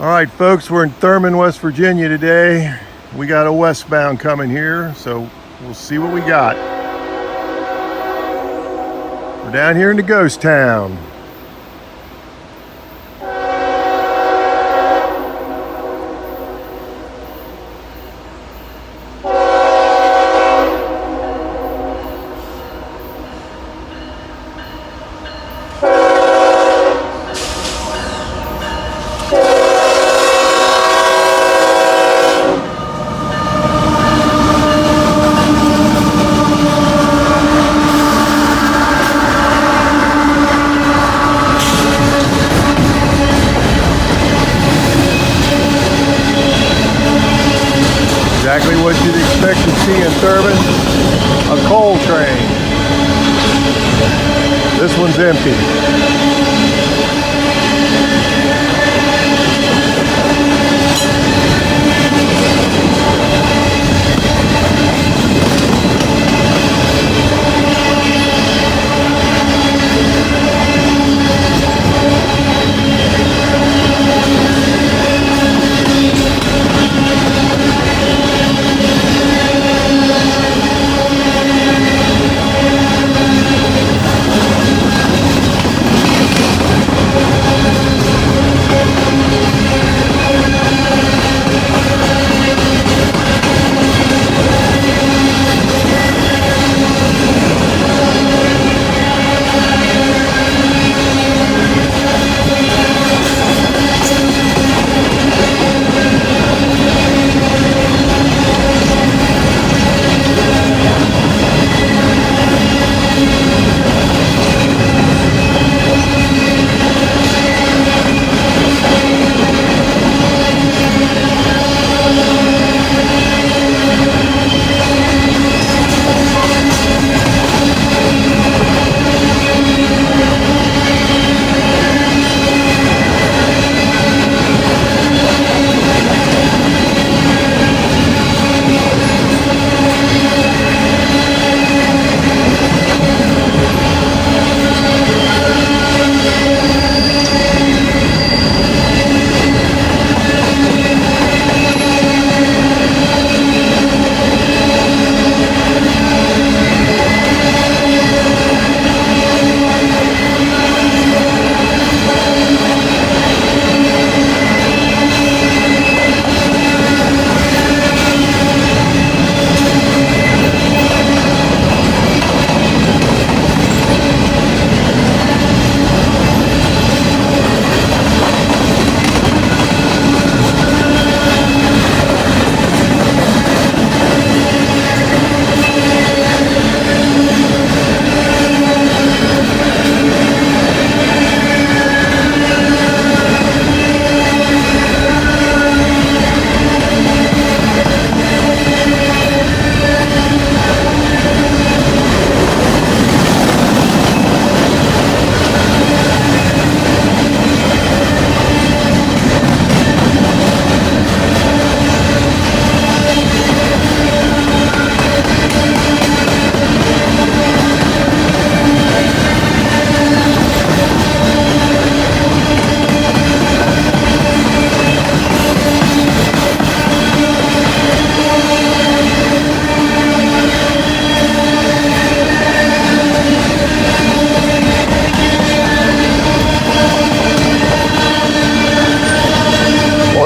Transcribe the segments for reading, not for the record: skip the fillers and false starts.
All right, folks, we're in Thurmond, West Virginia today. We got a westbound coming here, so we'll see what we got. We're down here in the ghost town. Exactly what you'd expect to see in Thurmond, a coal train. This one's empty.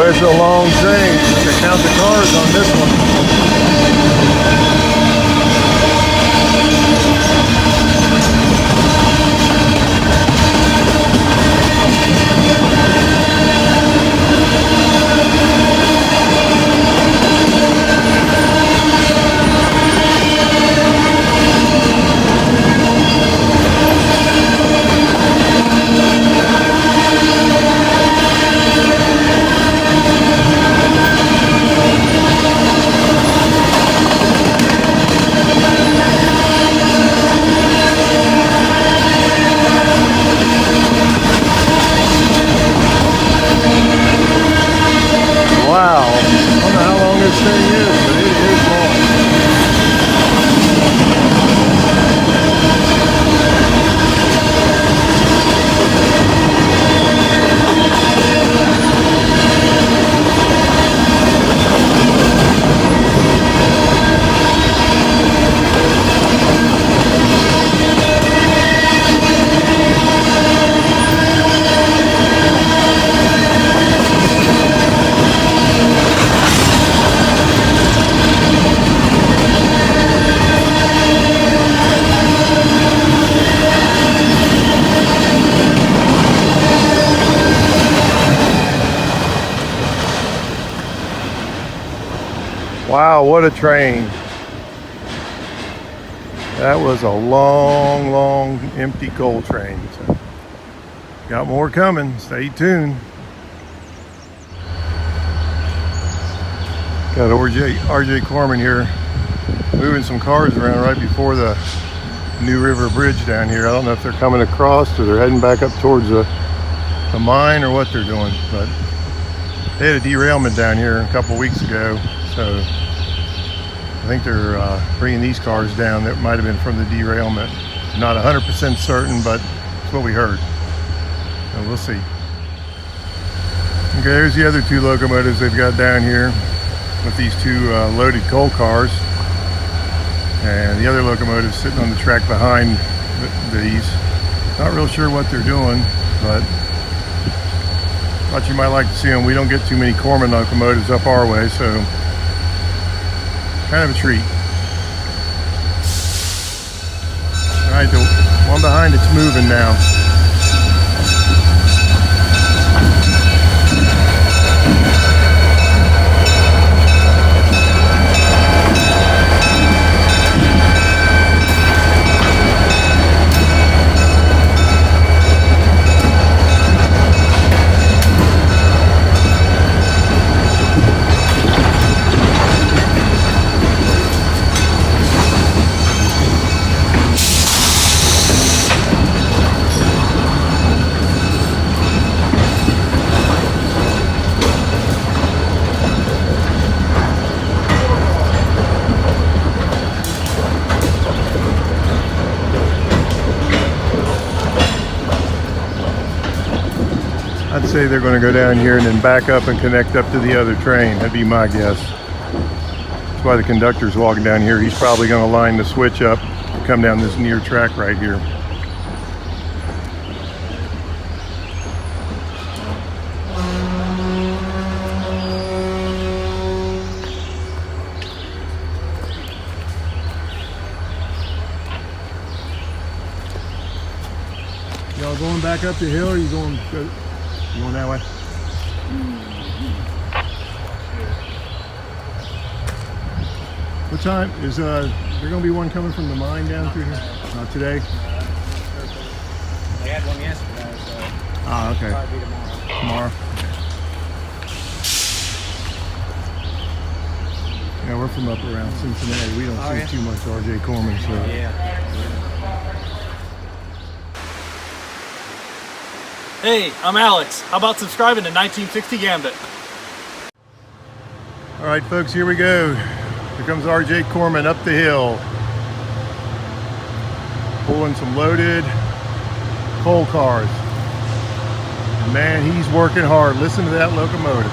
It's a long train. You can count the cars on this one. Wow, what a train. That was a long empty coal train. So, got more coming. Stay tuned. Got RJ Corman here moving some cars around right before the New River Bridge down here. I don't know if they're coming across or they're heading back up towards the mine or what they're doing, but they had a derailment down here a couple weeks ago, so I think they're bringing these cars down. That might have been from the derailment. Not 100% certain, but it's what we heard. So we'll see. Okay, there's the other two locomotives they've got down here with these two loaded coal cars, and the other locomotive sitting on the track behind these. Not real sure what they're doing, but thought you might like to see them. We don't get too many Corman locomotives up our way, so kind of a treat. All right, the one behind it's moving now. I'd say they're going to go down here and then back up and connect up to the other train. That'd be my guess. That's why the conductor's walking down here. He's probably going to line the switch up to come down this near track right here. Y'all going back up the hill, or you going that way? What time is there gonna be one coming from the mine down through here? Not today. They had one yesterday, so okay. Probably be tomorrow. Yeah, we're from up around Cincinnati. We don't see too much RJ Corman, so Yeah. Hey, I'm Alex. How about subscribing to 1960 Gambit? all right, folks, here we go. Here comes RJ Corman up the hill, pulling some loaded coal cars. And man, he's working hard. Listen to that locomotive.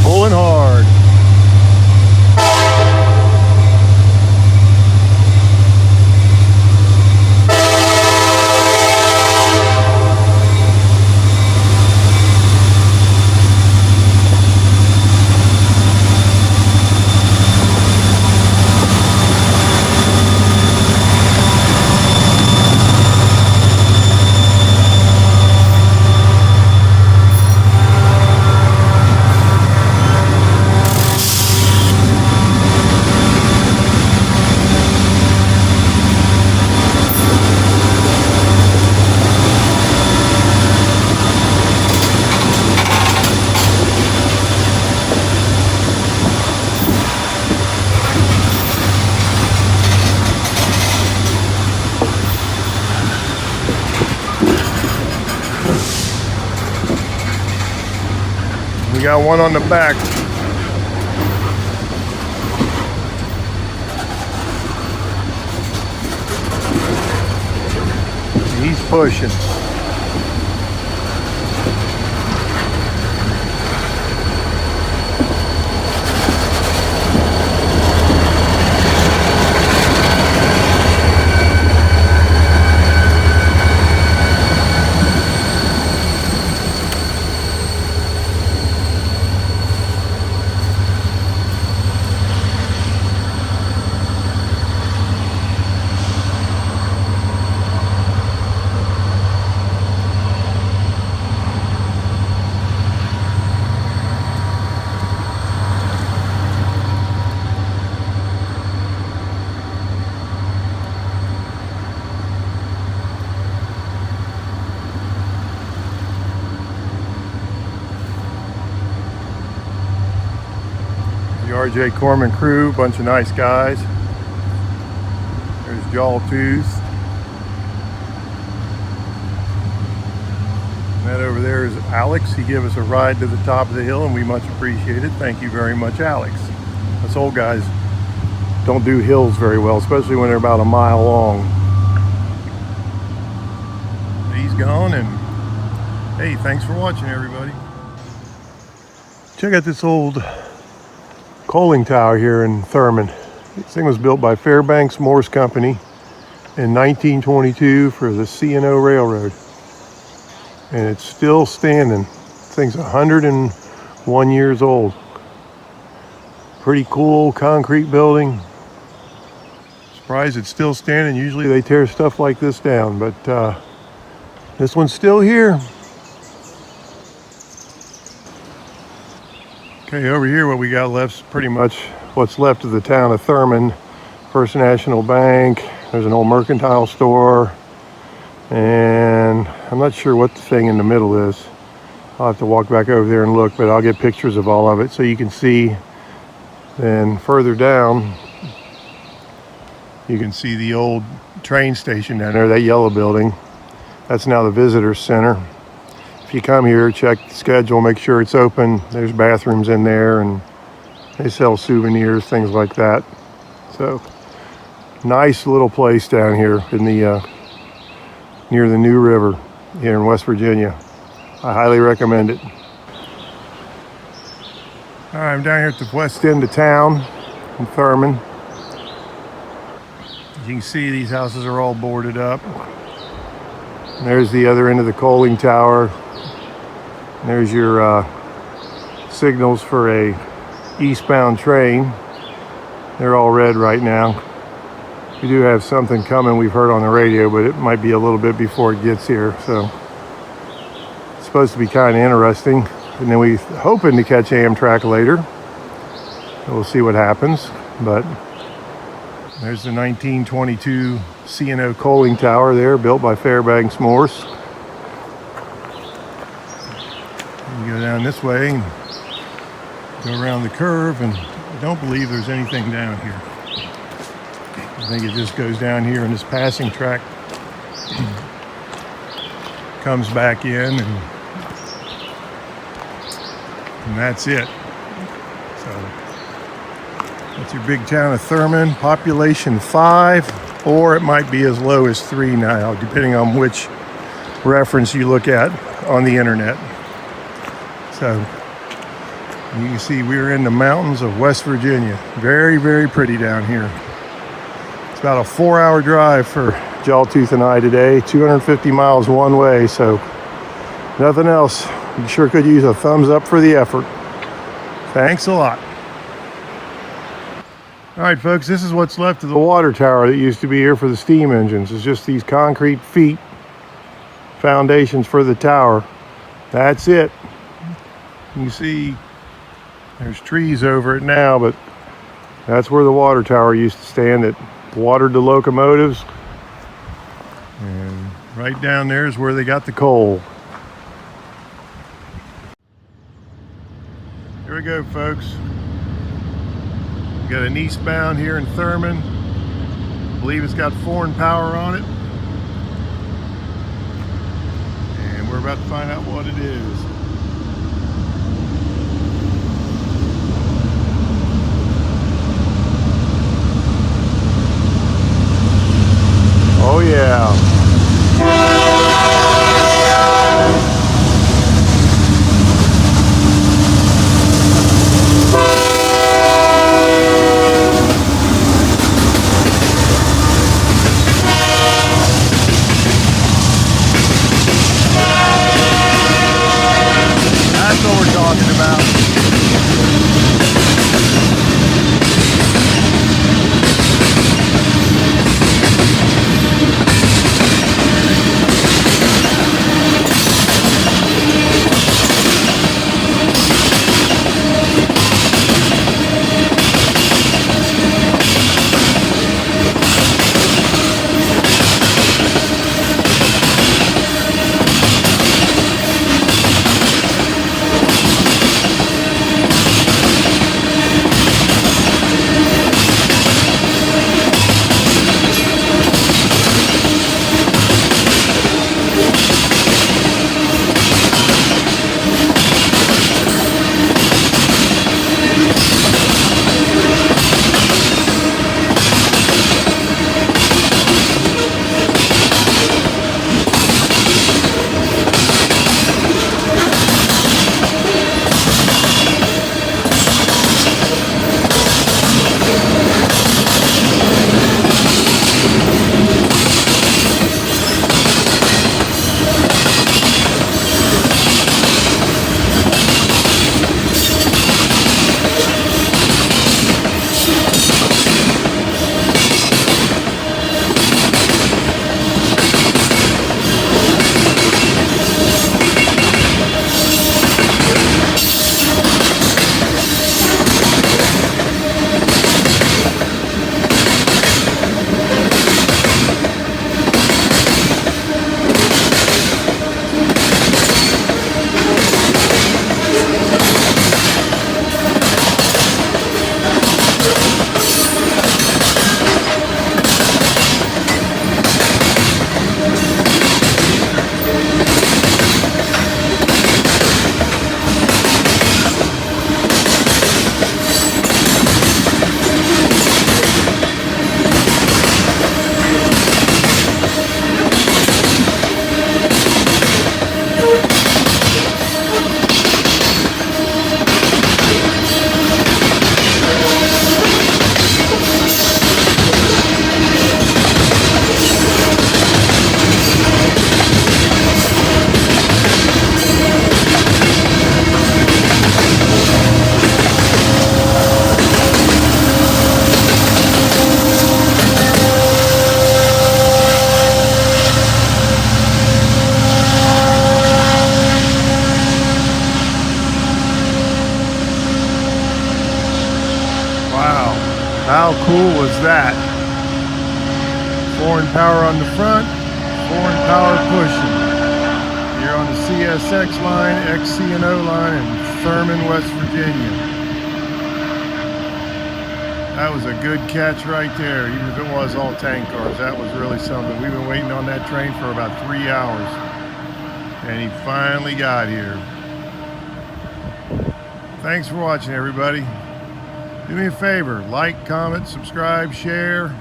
Pulling hard. We got one on the back. He's pushing. RJ Corman crew, bunch of nice guys. There's Jawtooth. That over there is Alex. He gave us a ride to the top of the hill and we much appreciate it. Thank you very much, Alex. Us old guys don't do hills very well, especially when they're about a mile long. He's gone, and hey, thanks for watching, everybody. Check out this old coaling tower here in Thurmond. This thing was built by Fairbanks Morse Company in 1922 for the C&O Railroad. And it's still standing. This thing's 101 years old. Pretty cool concrete building. Surprised it's still standing. Usually they tear stuff like this down, but this one's still here. Okay, over here what we got left's pretty much what's left of the town of Thurmond. First National Bank. There's an old mercantile store. And I'm not sure what the thing in the middle is. I'll have to walk back over there and look, but I'll get pictures of all of it so you can see. Then further down, you can see the old train station down there, that yellow building. That's now the visitor center. If you come here, check the schedule, make sure it's open. There's bathrooms in there and they sell souvenirs, things like that. So, nice little place down here in the near the New River here in West Virginia. I highly recommend it. All right, I'm down here at the west end of town in Thurmond. As you can see, these houses are all boarded up. And there's the other end of the coaling tower. And there's your signals for a eastbound train. They're all red right now. We do have something coming we've heard on the radio, but it might be a little bit before it gets here. So it's supposed to be kind of interesting. And then we're hoping to catch Amtrak later. So we'll see what happens. But there's the 1922 C&O coaling tower there, built by Fairbanks Morse. You go down this way and go around the curve, and I don't believe there's anything down here. I think it just goes down here, and this passing track comes back in, and that's it. So that's your big town of Thurmond. Population 5, or it might be as low as 3 now, depending on which reference you look at on the internet. So you can see we're in the mountains of West Virginia. Very, very pretty down here. It's about a 4-hour drive for Jawtooth and I today, 250 miles one way, so nothing else. You sure could use a thumbs up for the effort. Thanks a lot. All right, folks, this is what's left of the water tower that used to be here for the steam engines. It's just these concrete feet, foundations for the tower. That's it. You see there's trees over it now, but that's where the water tower used to stand. It watered the locomotives. And right down there is where they got the coal. Here we go, folks. We got an eastbound here in Thurmond. I believe it's got foreign power on it. And we're about to find out what it is. Oh yeah. That's what we're talking about. that. Foreign power on the front, foreign power pushing. You're on the CSX line, XC&O line in Thurmond, West Virginia. That was a good catch right there, even if it was all tank cars. That was really something. We've been waiting on that train for about 3 hours, and he finally got here. Thanks for watching, everybody. Do me a favor, like, comment, subscribe, share.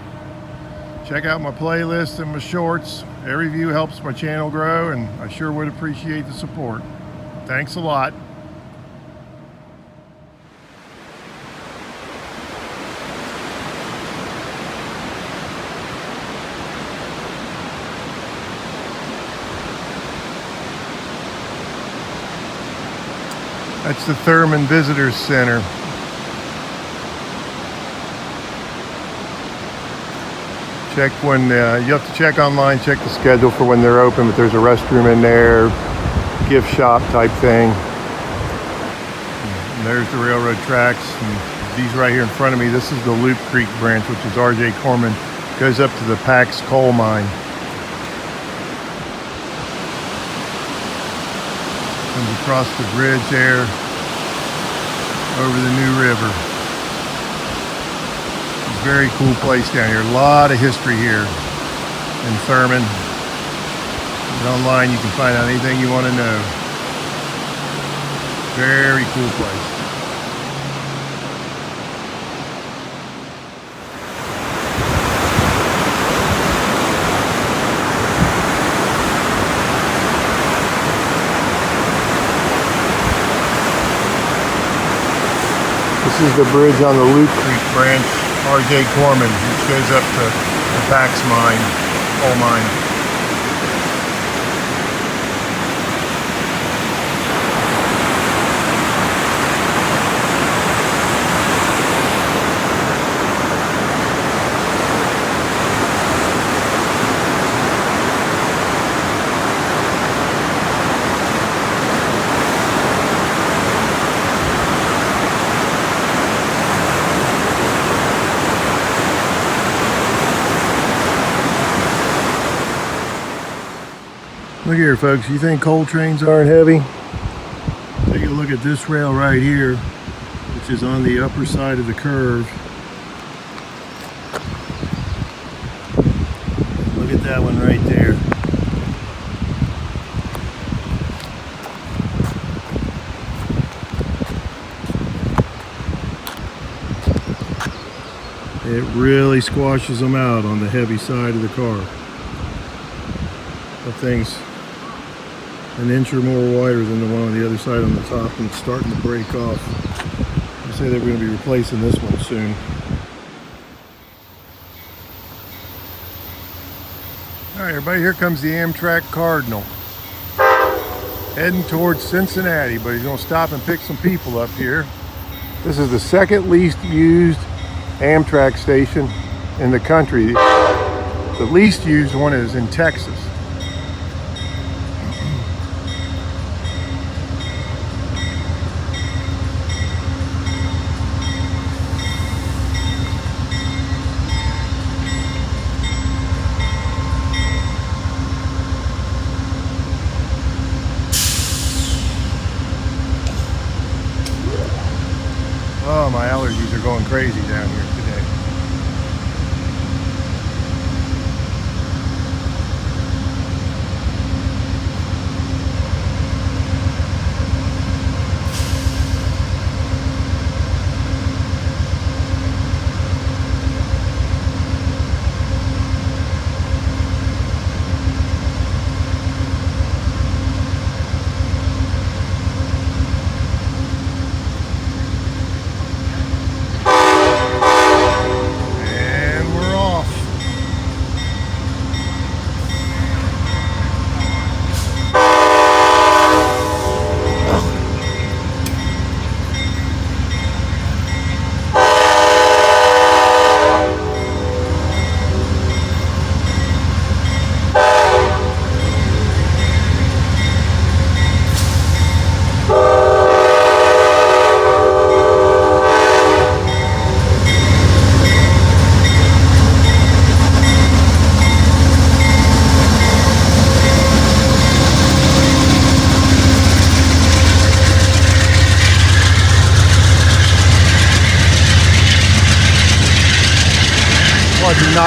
Check out my playlist and my shorts. Every view helps my channel grow, and I sure would appreciate the support. Thanks a lot. That's the Thurmond Visitors Center. Check when, you have to check online, check the schedule for when they're open, but there's a restroom in there, gift shop type thing. And there's the railroad tracks, and these right here in front of me, this is the Loop Creek branch, which is R.J. Corman, goes up to the Pax coal mine. Comes across the bridge there, over the New River. Very cool place down here. A lot of history here in Thurmond. And online you can find out anything you want to know. Very cool place. This is the bridge on the Loop Creek branch, R.J. Corman, which goes up to the Pax mine, coal mine. Look here, folks, you think coal trains aren't heavy? Take a look at this rail right here, which is on the upper side of the curve. Look at that one right there. It really squashes them out on the heavy side of the car. That thing's an inch or more wider than the one on the other side on the top, and it's starting to break off. They say they're going to be replacing this one soon. Alright everybody, here comes the Amtrak Cardinal. Heading towards Cincinnati, but he's going to stop and pick some people up here. This is the second least used Amtrak station in the country. The least used one is in Texas. Oh, my allergies are going crazy down here today.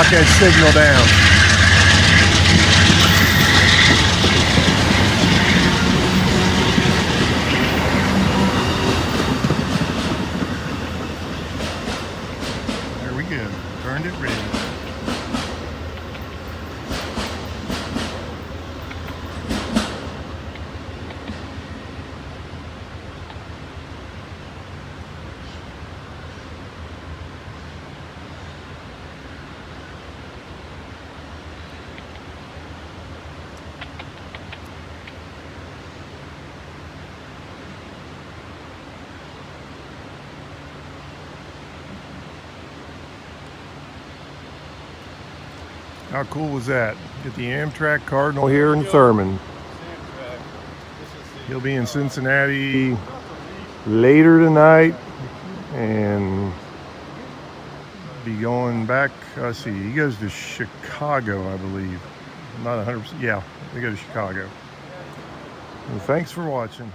lock that signal down. There we go. Turned it red. How cool was that? Get the Amtrak Cardinal here in Thurmond. He'll be in Cincinnati later tonight and be going back. Let's see, he goes to Chicago, I believe. I'm not 100%. Yeah, they go to Chicago. Well, thanks for watching.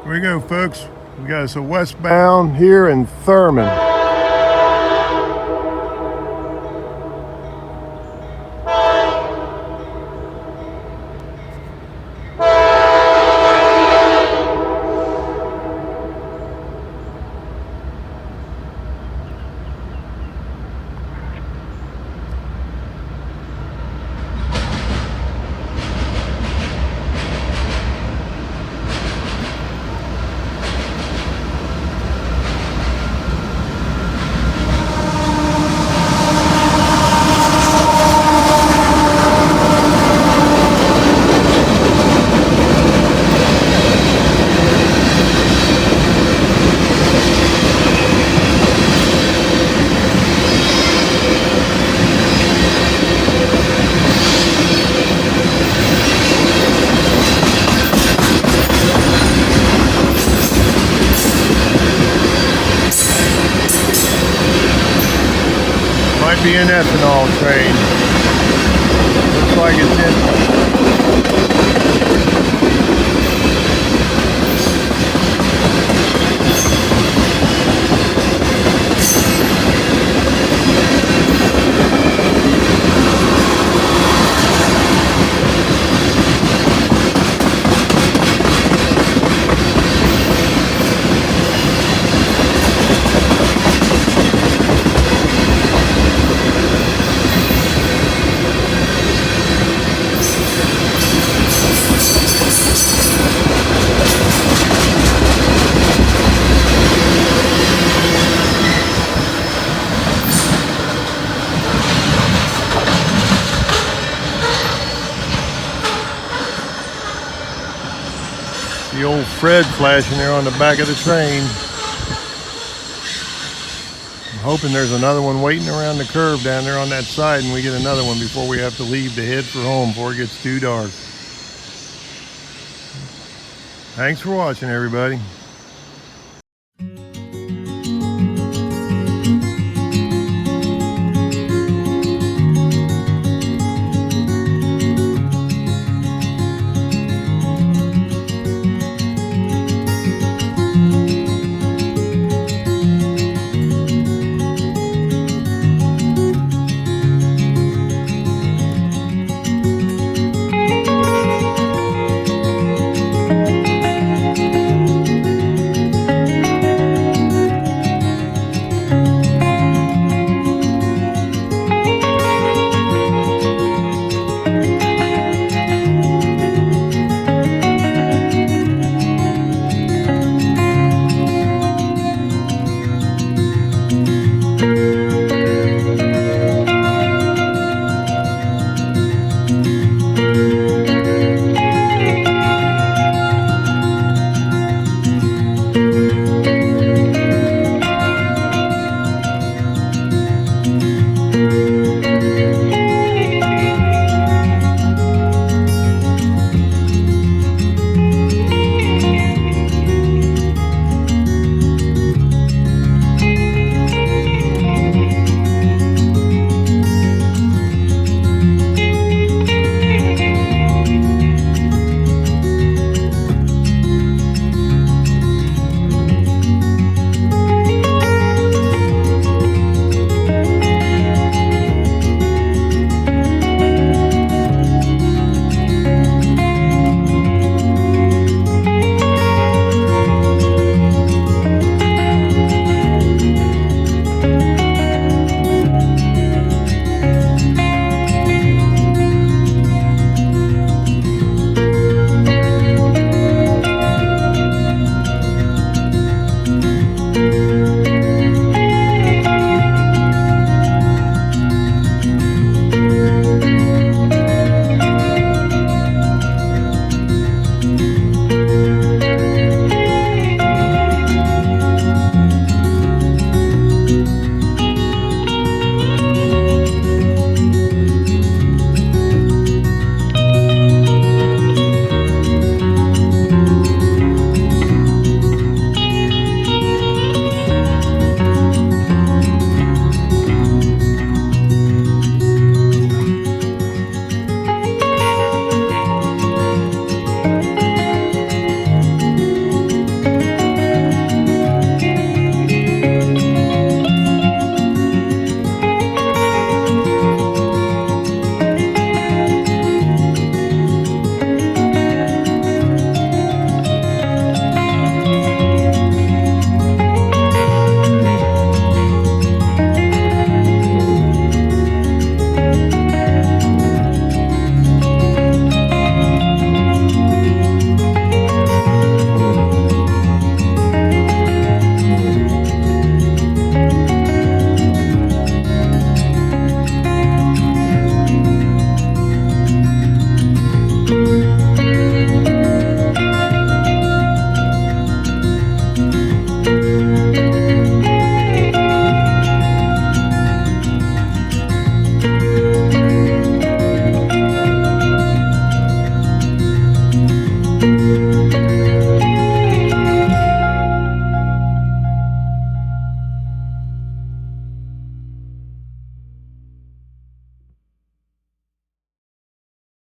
Here we go, folks. We got us a westbound here in Thurmond. Might be an ethanol train. Looks like it's in. The old Fred flashing there on the back of the train. I'm hoping there's another one waiting around the curve down there on that side and we get another one before we have to leave to head for home before it gets too dark. Thanks for watching, everybody.